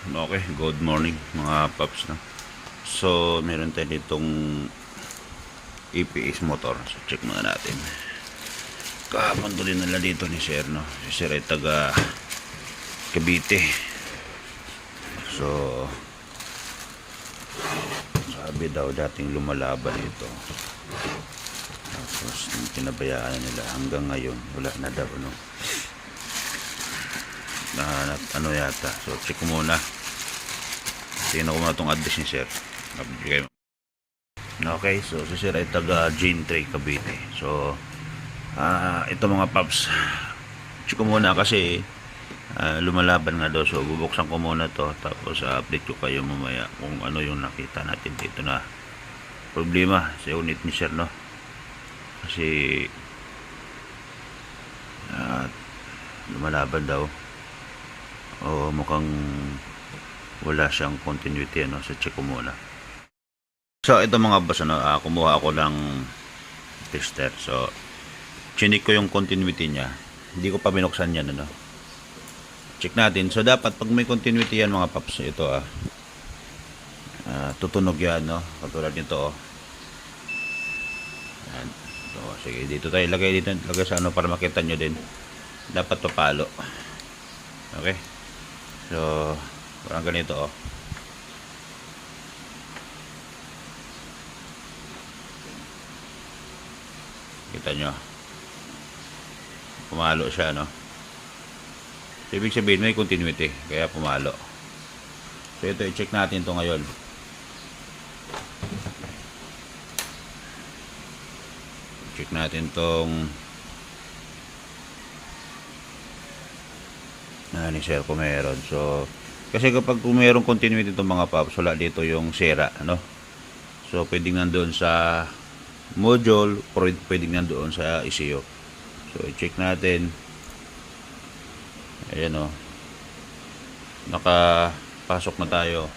Okay, good morning mga paps, no? So, meron tayo ditong EPS motor. So, check muna natin. Kahapon tuloy nila dito ni Sir, no? Si Sir ay taga Cavite. So, sabi daw dating lumalaban ito. Tapos, tinabayaan nila hanggang ngayon. Wala na daw, no? Ano yata. So, check ko muna. Tingnan ko muna itong address ni Sir. Okay, so si Sir ay taga Gene 3 Cavite. So, ito mga paps, check ko muna kasi lumalaban nga daw. So, bubuksan ko muna to. Tapos, update ko kayo mamaya kung ano yung nakita natin dito na problema sa unit ni Sir, no? Kasi, lumalaban daw. O mukhang wala siyang continuity, ano? So, check ko muna. So, ito mga boss, ano, kumuha ako ng tester. So, chinik ko yung continuity niya. Hindi ko pa binuksan yan, ano. Check natin. So, dapat pag may continuity yan, mga paps, ito, tutunog yan, no? Katulad nito, Yan. So, sige, dito tayo lagay sa ano para makita nyo din. Dapat papalo. Okay? So, parang ganito, kita nyo, pumalo siya, no? So, ibig sabihin may continuity, kaya pumalo. So, ito, i-check natin to ngayon. Check natin tong ni Sir kung meron. So, kasi kapag kung mayroong continuity itong mga paps, wala dito yung sira, no? So, pwedeng nandoon sa module, pwedeng nandoon sa ECU. So, i-check natin. Ayan, o. Nakapasok na tayo.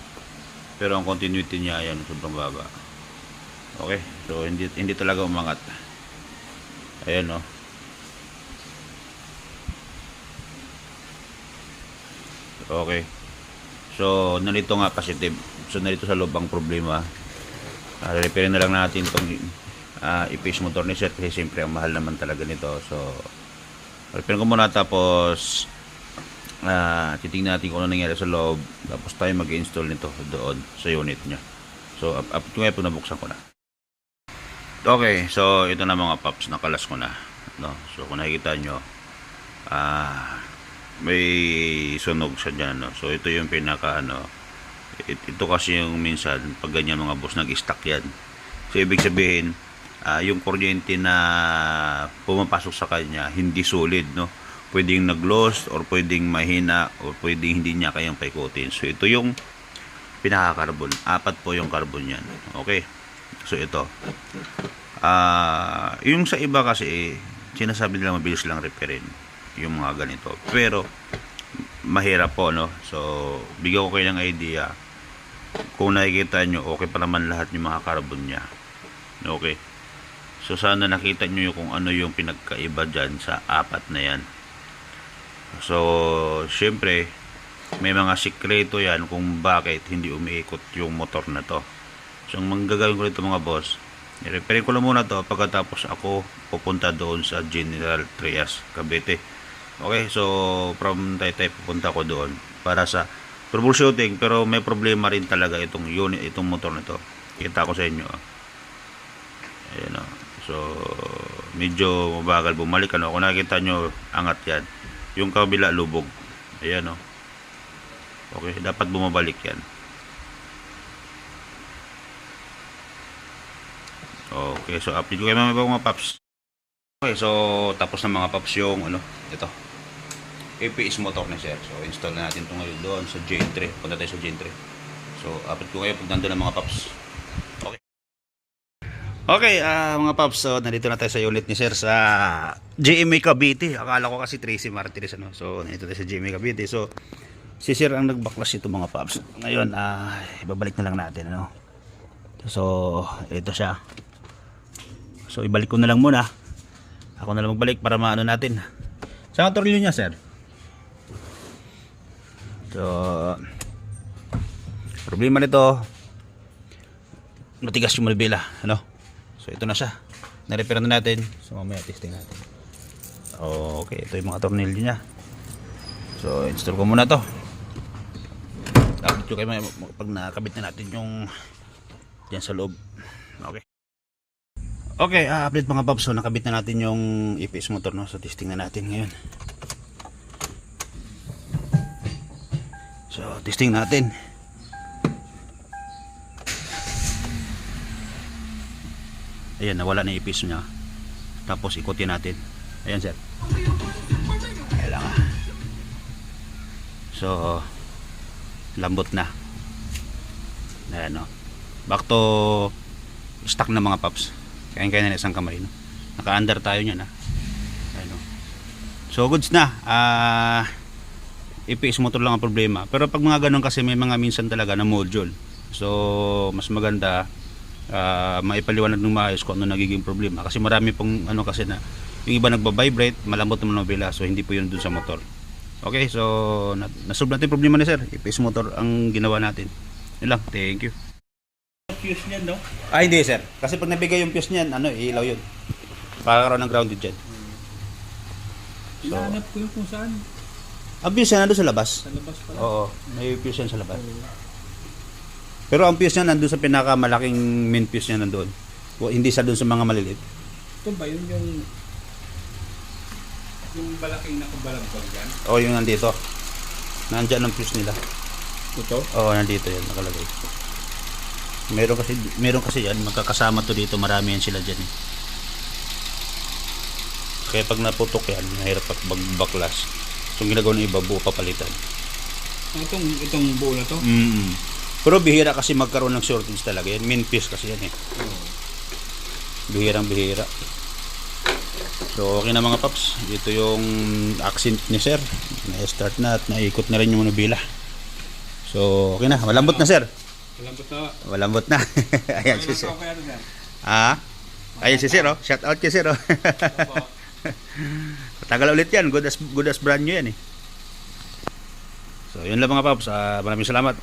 Pero ang continuity niya, ayan, sobrang baba. Okay? So, hindi talaga umangat. Ayan, o. Okay. So, nalito nga positive. So, nalito sa loob ang problema. Repair na lang natin itong EPS motor ni Sir kasi siyempre ang mahal naman talaga nito. So, repair ko muna tapos titingnan natin kung ano nangyari sa loob. Tapos tayo mag-install nito doon sa unit niya. So, up to ngayon po nabuksan ko na. Okay. So, ito na mga paps. Nakalas ko na. No? So, kung nakikita nyo, may sunog siya dyan, no? So ito yung pinaka ito kasi yung minsan pag ganyan mga boss nag-stack yan. So ibig sabihin yung kuryente na pumapasok sa kanya hindi solid, no? Pwedeng nag-lost or pwedeng mahina or pwedeng hindi niya kayang paikutin. So ito yung pinaka-carbon. 4 po yung carbon yan. Okay. So ito yung sa iba kasi sinasabi nila mabilis lang repairin yung mga ganito, pero mahirap po, no? So bigyan ko kayo ng idea. Kung nakikita nyo okay pa naman lahat yung mga carbon nya, okay? So sana nakita nyo yung kung ano yung pinagkaiba dyan sa 4 na yan. So syempre may mga sikreto yan kung bakit hindi umiikot yung motor na to. So ang manggagawin ko nito mga boss, i-repair ko lang muna to pagkatapos ako pupunta doon sa General Trias Cavite. Okay, so from Taytay pupunta ko doon para sa troubleshooting, pero may problema rin talaga itong unit, itong motor na to. Kita ko sa inyo. Ayan, so medyo mabagal bumalik, ano. Kung nakikita nyo, angat yan. Yung kabila lubog. Ayan, okay, dapat bumabalik yan. Okay, so update ko kayo mga paps. Okay, so tapos na mga paps yung ito EPS motor ni Sir. So install na natin ito ngayon doon sa J3. Punta tayo sa J3. So update ko kayo pag nandun ang mga paps. Okay. Okay, mga paps, so nandito na tayo sa unit ni Sir sa GMA Cavite. Akala ko kasi Tracy Martinez, ano. So nandito tayo sa GMA Cavite. So si Sir ang nagbaklas ito mga paps. Ngayon, ibabalik na lang natin, ano. So ito siya. So ibalik ko na lang muna. Ako na lang magbalik para maano natin. Saan ang tornilyo niya, Sir? So problema nito, matigas yung manibela, ano? So ito na siya, na-repair na natin. So mamaya testing natin. Okay, ito yung mga tornilyo niya. So install ko muna to. Update ko kayo pag nakakabit na natin yung dyan sa loob. Okay, update mga paps. So nakabit na natin yung EPS motor, no? So testing na natin ngayon. So testing natin. Ayan, nawala na yung EPS niya. Tapos ikutin natin. Ayan sir. Kailangan. So lambot na. Ayan, no? Back to stock na mga paps. Kaya na isang kamay, no? Naka-under tayo niyan, ha? Ayan, no? So goods na. EPS motor lang ang problema. Pero pag mga ganun kasi may mga minsan talaga na module. So mas maganda maipaliwanag ng maayos kung ano nagiging problema. Kasi marami pong ano kasi na yung iba nagba-vibrate, malambot naman ang manibela. So hindi po yun dun sa motor. Okay, so nasolve natin problema ni sir. EPS motor ang ginawa natin. Yun lang, thank you. Fuse niyan, no? Hindi sir, kasi pag nabigay yung fuse niyan, ano, ilaw yun. Pakakaroon ng grounded dyan. Hinahanap ko yung kung saan. Ang fuse yan nandun sa labas. Sa labas pala. Oo, may fuse yan sa labas. Pero ang fuse niya nandun sa pinakamalaking main fuse niya nandun. Hindi sa dun sa mga maliliit. Ito ba yun yung malaking nakabalagbag yan? Oo, yung nandito. Nandyan ang fuse nila. Ito? Oo, nandito yan nakalagay. Meron kasi yan, magkakasama to dito, marami yan sila dyan eh. Kaya pag naputok yan, mahirap pag baklas. So ginagawa ng iba, buo papalitan. Itong buo na to? Pero bihira kasi magkaroon ng shortage talaga yan. Main piece kasi yan eh. Bihirang bihira. So okay na mga paps. Dito yung accent ni sir. Na-start na at naikot na rin yung manibela. So okay na, malambot na sir. Malambot na. Ayan si sir. Ayan si sir, oh. Shout out kay sir, oh. Tagal ulit yan. Good as brand new yan eh. So yun lang mga paps. Maraming salamat.